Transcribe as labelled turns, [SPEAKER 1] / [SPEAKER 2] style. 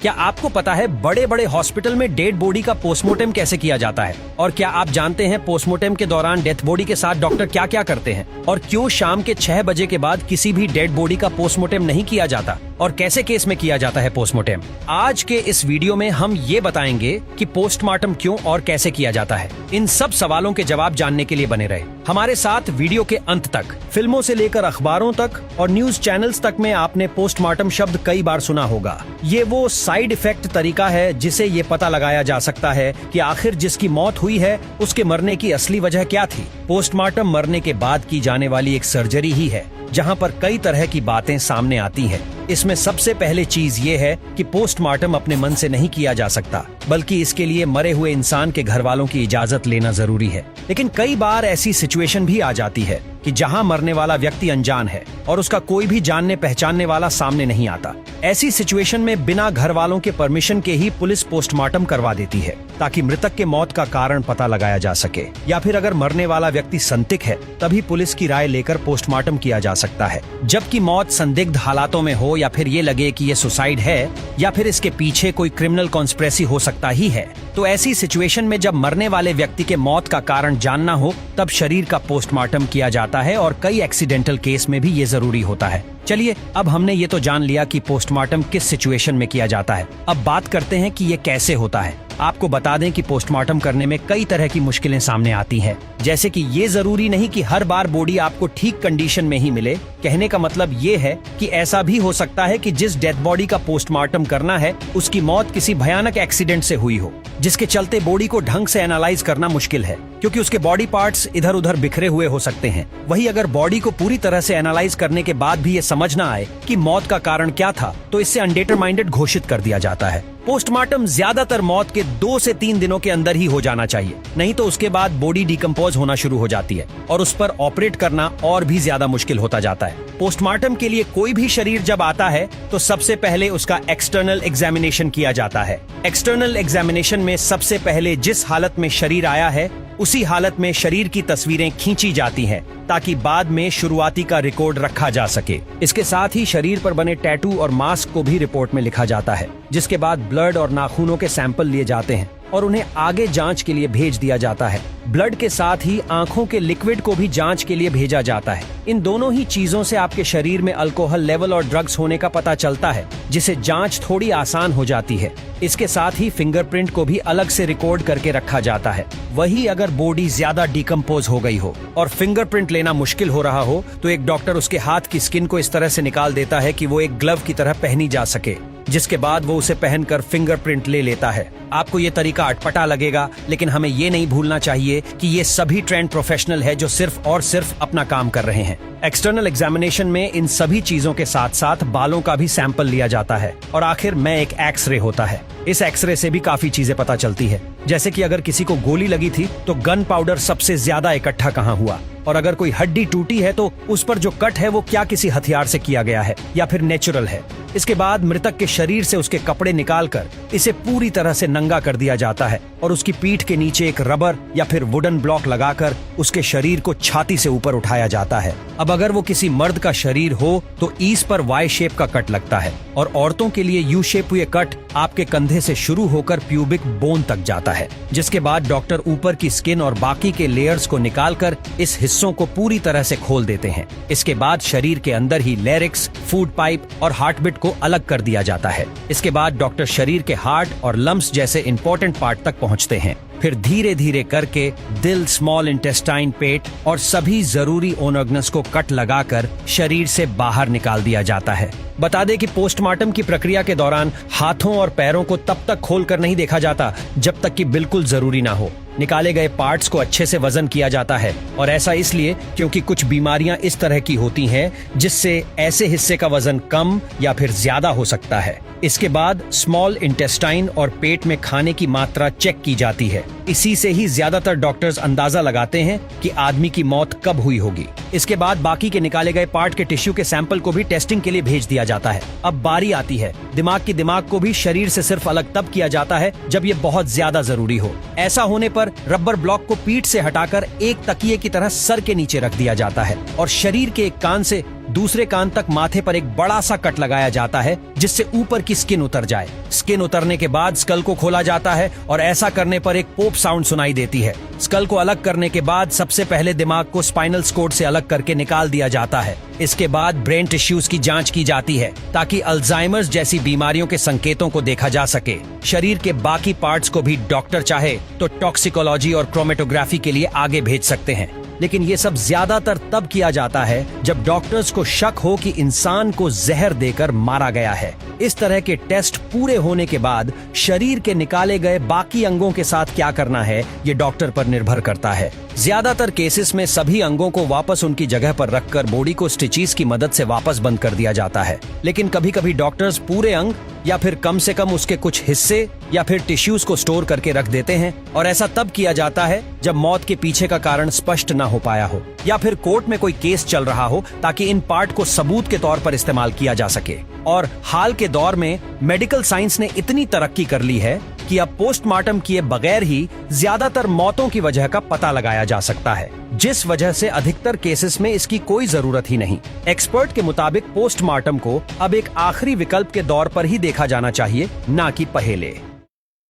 [SPEAKER 1] क्या आपको पता है बड़े बड़े हॉस्पिटल में डेड बॉडी का पोस्टमार्टम कैसे किया जाता है? और क्या आप जानते हैं पोस्टमार्टम के दौरान डेथ बॉडी के साथ डॉक्टर क्या क्या करते हैं? और क्यों शाम के 6 बजे के बाद किसी भी डेड बॉडी का पोस्टमार्टम नहीं किया जाता? और कैसे केस में किया जाता है पोस्टमार्टम? आज के इस वीडियो में हम ये बताएंगे कि पोस्टमार्टम क्यों और कैसे किया जाता है। इन सब सवालों के जवाब जानने के लिए बने रहे हमारे साथ वीडियो के अंत तक। फिल्मों से लेकर अखबारों तक और न्यूज चैनल्स तक में आपने पोस्टमार्टम शब्द कई बार सुना होगा। ये वो साइड इफेक्ट तरीका है जिसे ये पता लगाया जा सकता है कि आखिर जिसकी मौत हुई है उसके मरने की असली वजह क्या थी। पोस्टमार्टम मरने के बाद की जाने वाली एक सर्जरी ही है जहां पर कई तरह की बातें सामने आती हैं। इसमें सबसे पहले चीज ये है कि पोस्टमार्टम अपने मन से नहीं किया जा सकता, बल्कि इसके लिए मरे हुए इंसान के घर वालों की इजाजत लेना जरूरी है। लेकिन कई बार ऐसी सिचुएशन भी आ जाती है कि जहां मरने वाला व्यक्ति अनजान है और उसका कोई भी जानने पहचानने वाला सामने नहीं आता। ऐसी सिचुएशन में बिना घर वालों के परमिशन के ही पुलिस पोस्टमार्टम करवा देती है ताकि मृतक के मौत का कारण पता लगाया जा सके। या फिर अगर मरने वाला व्यक्ति संदिग्ध है तभी पुलिस की राय लेकर पोस्टमार्टम किया जा सकता है। जबकि मौत संदिग्ध हालातों में हो या फिर ये लगे कि ये सुसाइड है या फिर इसके पीछे कोई क्रिमिनल कॉन्स्पिरेसी हो सकता ही है, तो ऐसी सिचुएशन में जब मरने वाले व्यक्ति के मौत का कारण जानना हो तब शरीर का पोस्टमार्टम किया जाता है और कई एक्सीडेंटल केस में भी ये जरूरी होता है। चलिए, अब हमने ये तो जान लिया कि पोस्टमार्टम किस सिचुएशन में किया जाता है। अब बात करते हैं कि ये कैसे होता है। आपको बता दें कि पोस्टमार्टम करने में कई तरह की मुश्किलें सामने आती हैं, जैसे कि ये जरूरी नहीं कि हर बार बॉडी आपको ठीक कंडीशन में ही मिले। कहने का मतलब ये है कि ऐसा भी हो सकता है कि जिस डेड बॉडी का पोस्टमार्टम करना है उसकी मौत किसी भयानक एक्सीडेंट से हुई हो, जिसके चलते बॉडी को ढंग से एनालाइज करना मुश्किल है क्योंकि उसके बॉडी पार्ट्स इधर उधर बिखरे हुए हो सकते हैं। वही अगर बॉडी को पूरी तरह से एनालाइज करने के बाद भी ये समझ ना आए कि मौत का कारण क्या था तो इससे अनडिटरमाइंडेड घोषित कर दिया जाता है। पोस्टमार्टम ज्यादातर मौत के 2 से 3 दिनों के अंदर ही हो जाना चाहिए, नहीं तो उसके बाद बॉडी डिकम्पोज होना शुरू हो जाती है और उस पर ऑपरेट करना और भी ज्यादा मुश्किल होता जाता है। पोस्टमार्टम के लिए कोई भी शरीर जब आता है तो सबसे पहले उसका एक्सटर्नल एग्जामिनेशन किया जाता है। एक्सटर्नल एग्जामिनेशन में सबसे पहले जिस हालत में शरीर आया है उसी हालत में शरीर की तस्वीरें खींची जाती हैं ताकि बाद में शुरुआती का रिकॉर्ड रखा जा सके। इसके साथ ही शरीर पर बने टैटू और मास्क को भी रिपोर्ट में लिखा जाता है, जिसके बाद ब्लड और नाखूनों के सैंपल लिए जाते हैं और उन्हें आगे जांच के लिए भेज दिया जाता है। ब्लड के साथ ही आंखों के लिक्विड को भी जांच के लिए भेजा जाता है। इन दोनों ही चीजों से आपके शरीर में अल्कोहल लेवल और ड्रग्स होने का पता चलता है, जिससे जांच थोड़ी आसान हो जाती है। इसके साथ ही फिंगरप्रिंट को भी अलग से रिकॉर्ड करके रखा जाता है। वही अगर बॉडी ज्यादा डिकम्पोज हो गई हो और फिंगरप्रिंट लेना मुश्किल हो रहा हो तो एक डॉक्टर उसके हाथ की स्किन को इस तरह से निकाल देता है कि वो एक ग्लव की तरह पहनी जा सके, जिसके बाद वो उसे पहनकर फिंगरप्रिंट ले लेता है। आपको ये तरीका अटपटा लगेगा, लेकिन हमें ये नहीं भूलना चाहिए कि ये सभी ट्रेंड प्रोफेशनल है जो सिर्फ और सिर्फ अपना काम कर रहे हैं। एक्सटर्नल एग्जामिनेशन में इन सभी चीजों के साथ साथ बालों का भी सैंपल लिया जाता है और आखिर में एक एक्सरे होता है। इस एक्सरे से भी काफी चीजें पता चलती है, जैसे कि अगर किसी को गोली लगी थी तो गन पाउडर सबसे ज्यादा इकट्ठा कहाँ हुआ, और अगर कोई हड्डी टूटी है तो उस पर जो कट है वो क्या किसी हथियार से किया गया है या फिर नेचुरल है। इसके बाद मृतक के शरीर से उसके कपड़े निकालकर इसे पूरी तरह से नंगा कर दिया जाता है और उसकी पीठ के नीचे एक रबर या फिर वुडन ब्लॉक लगाकर उसके शरीर को छाती से ऊपर उठाया जाता है। अब अगर वो किसी मर्द का शरीर हो तो ईस पर वाई शेप का कट लगता है और औरतों के लिए यू शेप हुए कट आपके कंधे से शुरू होकर प्यूबिक बोन तक जाता है, जिसके बाद डॉक्टर ऊपर की स्किन और बाकी के लेयर्स को निकालकर इस हिस्सों को पूरी तरह से खोल देते हैं। इसके बाद शरीर के अंदर ही लैरिक्स, फूड पाइप और हार्टबिट को अलग कर दिया जाता है। इसके बाद डॉक्टर शरीर के हार्ट और लम्स जैसे इंपॉर्टेंट पार्ट तक पहुंचते हैं। फिर धीरे धीरे करके दिल, स्मॉल इंटेस्टाइन, पेट और सभी जरूरी ऑर्गन्स को कट लगाकर शरीर से बाहर निकाल दिया जाता है। बता दें कि पोस्टमार्टम की प्रक्रिया के दौरान हाथों और पैरों को तब तक खोलकर नहीं देखा जाता जब तक कि बिल्कुल जरूरी ना हो। निकाले गए पार्ट्स को अच्छे से वजन किया जाता है और ऐसा इसलिए क्योंकि कुछ बीमारियां इस तरह की होती हैं जिससे ऐसे हिस्से का वजन कम या फिर ज्यादा हो सकता है। इसके बाद स्मॉल इंटेस्टाइन और पेट में खाने की मात्रा चेक की जाती है। इसी से ही ज्यादातर डॉक्टर्स अंदाजा लगाते हैं कि आदमी की मौत कब हुई होगी। इसके बाद बाकी के निकाले गए पार्ट के टिश्यू के सैंपल को भी टेस्टिंग के लिए भेज दिया जाता है। अब बारी आती है दिमाग की। दिमाग को भी शरीर से सिर्फ अलग तब किया जाता है जब ये बहुत ज्यादा जरूरी हो। ऐसा होने पर रबर ब्लॉक को पीठ से हटाकर एक तकिए की तरह सर के नीचे रख दिया जाता है और शरीर के एक कान से दूसरे कान तक माथे पर एक बड़ा सा कट लगाया जाता है जिससे ऊपर की स्किन उतर जाए। स्किन उतरने के बाद स्कल को खोला जाता है और ऐसा करने पर एक पॉप साउंड सुनाई देती है। स्कल को अलग करने के बाद सबसे पहले दिमाग को स्पाइनल कॉर्ड से अलग करके निकाल दिया जाता है। इसके बाद ब्रेन टिश्यूज की जांच की जाती है ताकि अल्जाइमर्स जैसी बीमारियों के संकेतों को देखा जा सके। शरीर के बाकी पार्ट्स को भी डॉक्टर चाहे तो टॉक्सिकोलॉजी और क्रोमेटोग्राफी के लिए आगे भेज सकते हैं, लेकिन ये सब ज्यादातर तब किया जाता है जब डॉक्टर्स को शक हो कि इंसान को जहर देकर मारा गया है। इस तरह के टेस्ट पूरे होने के बाद शरीर के निकाले गए बाकी अंगों के साथ क्या करना है ये डॉक्टर पर निर्भर करता है। ज्यादातर केसेस में सभी अंगों को वापस उनकी जगह पर रखकर बॉडी को स्टिचेस की मदद से वापस बंद कर दिया जाता है, लेकिन कभी कभी डॉक्टर्स पूरे अंग या फिर कम से कम उसके कुछ हिस्से या फिर टिश्यूज को स्टोर करके रख देते हैं, और ऐसा तब किया जाता है जब मौत के पीछे का कारण स्पष्ट न हो पाया हो या फिर कोर्ट में कोई केस चल रहा हो, ताकि इन पार्ट को सबूत के तौर पर इस्तेमाल किया जा सके। और हाल के दौर में मेडिकल साइंस ने इतनी तरक्की कर ली है कि अब पोस्टमार्टम किए बगैर ही ज्यादातर मौतों की वजह का पता लगाया जा सकता है, जिस वजह से अधिकतर केसेस में इसकी कोई जरूरत ही नहीं। एक्सपर्ट के मुताबिक पोस्टमार्टम को अब एक आखिरी विकल्प के दौर पर ही देखा जाना चाहिए, ना कि पहले।